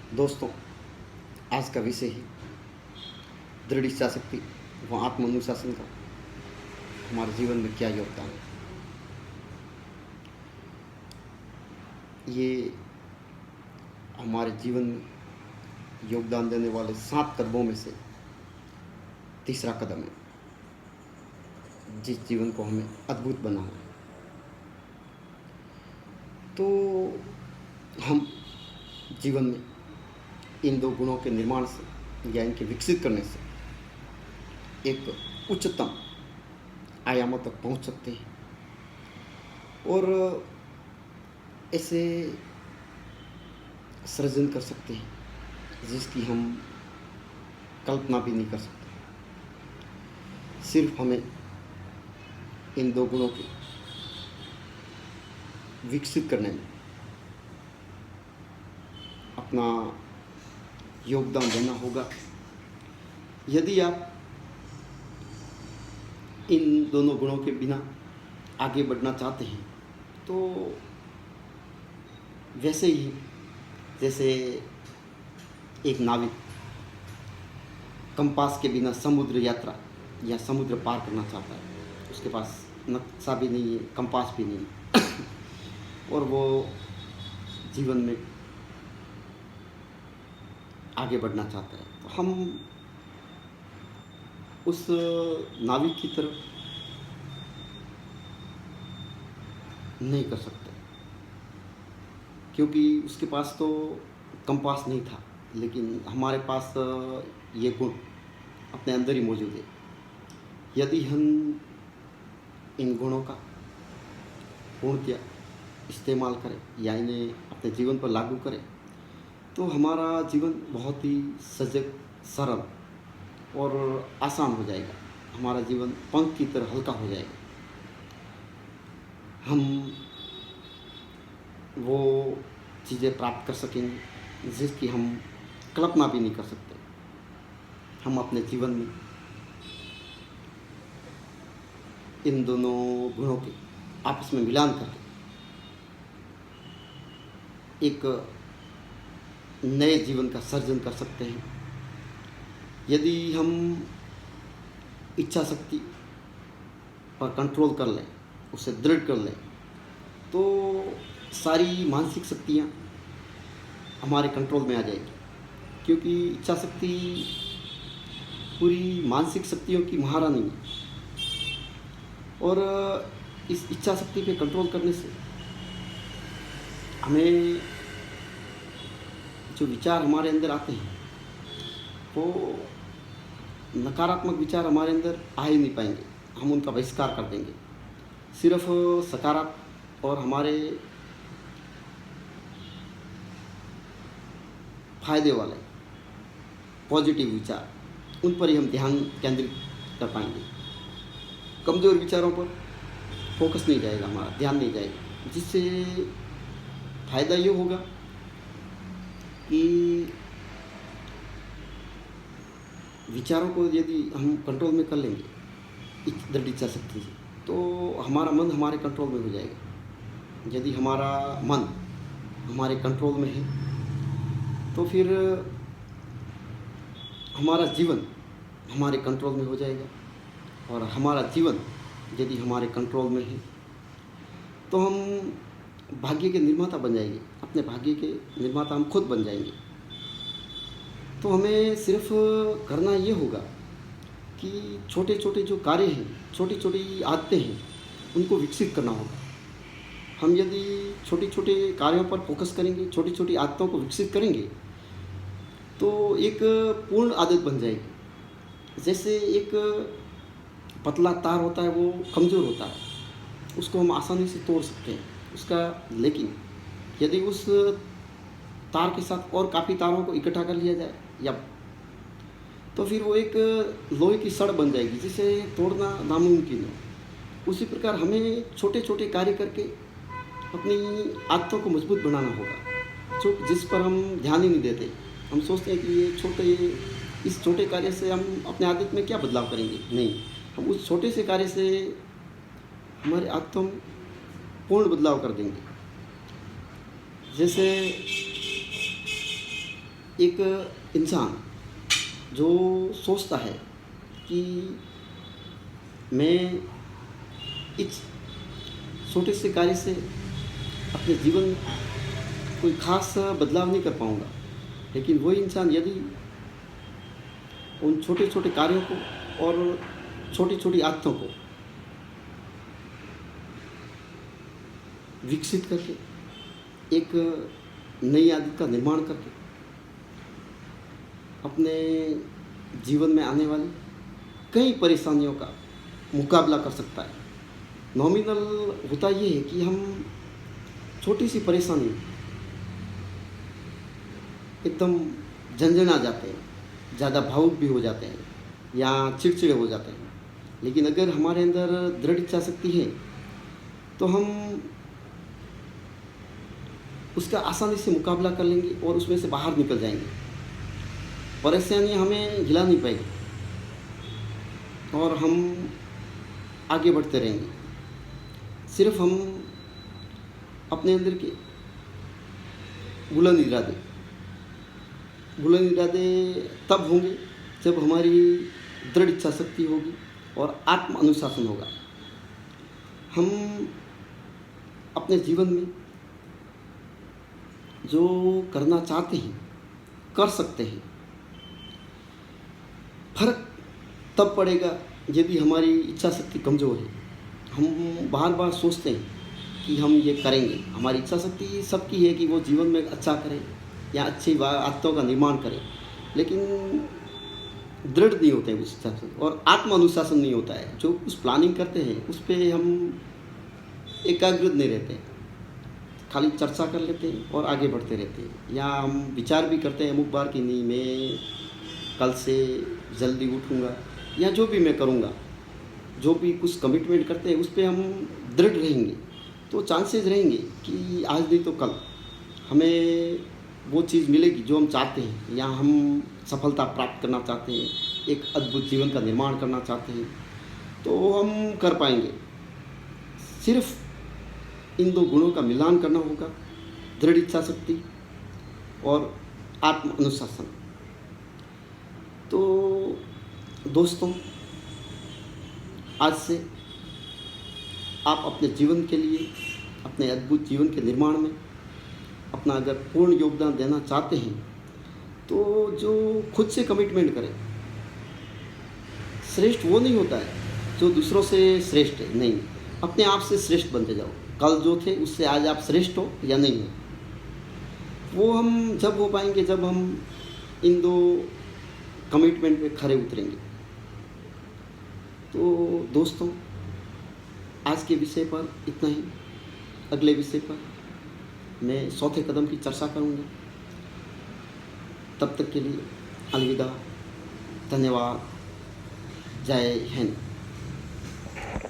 दोस्तों, आज का विषय है दृढ़ इच्छा शक्ति व आत्म अनुशासन का हमारे जीवन में क्या योगदान है। ये हमारे जीवन में योगदान देने वाले 7 कदमों में से तीसरा कदम है, जिस जीवन को हमें अद्भुत बनाना है। तो हम जीवन में इन 2 गुणों के निर्माण से या इनके विकसित करने से एक उच्चतम आयामों तक पहुंच सकते हैं और ऐसे सृजन कर सकते हैं जिसकी हम कल्पना भी नहीं कर सकते। सिर्फ हमें इन 2 गुणों के विकसित करने में अपना योगदान देना होगा। यदि आप इन दोनों गुणों के बिना आगे बढ़ना चाहते हैं तो वैसे ही जैसे एक नाविक कंपास के बिना समुद्र यात्रा या समुद्र पार करना चाहता है, उसके पास नक्शा भी नहीं है, कंपास भी नहीं है और वो जीवन में आगे बढ़ना चाहता है, तो हम उस नाविक की तरफ नहीं कर सकते क्योंकि उसके पास तो कंपास नहीं था, लेकिन हमारे पास ये गुण अपने अंदर ही मौजूद है। यदि हम इन गुणों का पूर्णतः इस्तेमाल करें या इन्हें अपने जीवन पर लागू करें तो हमारा जीवन बहुत ही सजग, सरल और आसान हो जाएगा। हमारा जीवन पंख की तरह हल्का हो जाएगा। हम वो चीज़ें प्राप्त कर सकेंगे जिसकी हम कल्पना भी नहीं कर सकते। हम अपने जीवन में इन दोनों गुणों के आपस में मिलान करके एक नए जीवन का सर्जन कर सकते हैं। यदि हम इच्छा शक्ति पर कंट्रोल कर लें, उसे दृढ़ कर लें, तो सारी मानसिक शक्तियाँ हमारे कंट्रोल में आ जाएगी, क्योंकि इच्छा शक्ति पूरी मानसिक शक्तियों की महारानी है और इस इच्छा शक्ति पे कंट्रोल करने से हमें जो विचार हमारे अंदर आते हैं वो नकारात्मक विचार हमारे अंदर आ ही नहीं पाएंगे। हम उनका बहिष्कार कर देंगे। सिर्फ सकारात्मक और हमारे फायदे वाले पॉजिटिव विचार, उन पर ही हम ध्यान केंद्रित कर पाएंगे। कमज़ोर विचारों पर फोकस नहीं जाएगा, हमारा ध्यान नहीं जाएगा, जिससे फ़ायदा ये होगा कि विचारों को यदि हम कंट्रोल में कर लेंगे दृढ़ इच्छा शक्ति से, तो हमारा मन हमारे कंट्रोल में हो जाएगा। यदि हमारा मन हमारे कंट्रोल में है तो फिर हमारा जीवन हमारे कंट्रोल में हो जाएगा और हमारा जीवन यदि हमारे कंट्रोल में है तो हम भाग्य के निर्माता बन जाएंगे। अपने भाग्य के निर्माता हम खुद बन जाएंगे। तो हमें सिर्फ करना ये होगा कि छोटे छोटे जो कार्य हैं, छोटी छोटी आदतें हैं, उनको विकसित करना होगा। हम यदि छोटे छोटे कार्यों पर फोकस करेंगे, छोटी छोटी आदतों को विकसित करेंगे तो एक पूर्ण आदत बन जाएगी। जैसे एक पतला तार होता है, वो कमज़ोर होता है, उसको हम आसानी से तोड़ सकते हैं उसका, लेकिन यदि उस तार के साथ और काफ़ी तारों को इकट्ठा कर लिया जाए या तो फिर वो एक लोहे की सड़ बन जाएगी जिसे तोड़ना नामुमकिन हो। उसी प्रकार हमें छोटे छोटे कार्य करके अपनी आदतों को मजबूत बनाना होगा, जिस पर हम ध्यान ही नहीं देते। हम सोचते हैं कि इस छोटे कार्य से हम अपने आदत में क्या बदलाव करेंगे। नहीं, हम उस छोटे से कार्य से हमारे आदतों में पूर्ण बदलाव कर देंगे। जैसे एक इंसान जो सोचता है कि मैं इस छोटे से कार्य से अपने जीवन में कोई खास बदलाव नहीं कर पाऊँगा, लेकिन वही इंसान यदि उन छोटे छोटे कार्यों को और छोटी छोटी आदतों को विकसित करके एक नई आदत का निर्माण करके अपने जीवन में आने वाली कई परेशानियों का मुकाबला कर सकता है। नॉमिनल होता ये है कि हम छोटी सी परेशानी एकदम झंझना जाते हैं, ज़्यादा भावुक भी हो जाते हैं या चिड़चिड़े हो जाते हैं। लेकिन अगर हमारे अंदर दृढ़ इच्छा शक्ति है तो हम उसका आसानी से मुकाबला कर लेंगे और उसमें से बाहर निकल जाएंगे। परेशानियाँ हमें हिला नहीं पाएगी और हम आगे बढ़ते रहेंगे। सिर्फ हम अपने अंदर के बुलंद इरादे तब होंगे जब हमारी दृढ़ इच्छा शक्ति होगी और आत्म अनुशासन होगा। हम अपने जीवन में जो करना चाहते हैं कर सकते हैं। फर्क तब पड़ेगा यदि हमारी इच्छा शक्ति कमज़ोर है। हम बार बार सोचते हैं कि हम ये करेंगे, हमारी इच्छा शक्ति सबकी है कि वो जीवन में अच्छा करें या अच्छी आदतों का निर्माण करें, लेकिन दृढ़ नहीं होते हैं उस हिसाब से और आत्म अनुशासन नहीं होता है। जो कुछ प्लानिंग करते हैं उस पर हम एकाग्रत नहीं रहते हैं, खाली चर्चा कर लेते हैं और आगे बढ़ते रहते हैं। या हम विचार भी करते हैं अमुक बार कि नहीं मैं कल से जल्दी उठूँगा या जो भी मैं करूँगा, जो भी कुछ कमिटमेंट करते हैं उस पर हम दृढ़ रहेंगे तो चांसेस रहेंगे कि आज नहीं तो कल हमें वो चीज़ मिलेगी जो हम चाहते हैं या हम सफलता प्राप्त करना चाहते हैं, एक अद्भुत जीवन का निर्माण करना चाहते हैं तो हम कर पाएंगे। सिर्फ इन दो गुणों का मिलान करना होगा, दृढ़ इच्छा शक्ति और आत्म अनुशासन। तो दोस्तों, आज से आप अपने जीवन के लिए, अपने अद्भुत जीवन के निर्माण में अपना अगर पूर्ण योगदान देना चाहते हैं तो जो खुद से कमिटमेंट करें। श्रेष्ठ वो नहीं होता है जो दूसरों से श्रेष्ठ है, नहीं, अपने आप से श्रेष्ठ बनते जाओ। कल जो थे उससे आज आप श्रेष्ठ हो या नहीं हो, वो हम जब हो पाएंगे जब हम इन दो कमिटमेंट पे खरे उतरेंगे। तो दोस्तों, आज के विषय पर इतना ही। अगले विषय पर मैं चौथे कदम की चर्चा करूँगा। तब तक के लिए अलविदा, धन्यवाद, जय हिंद।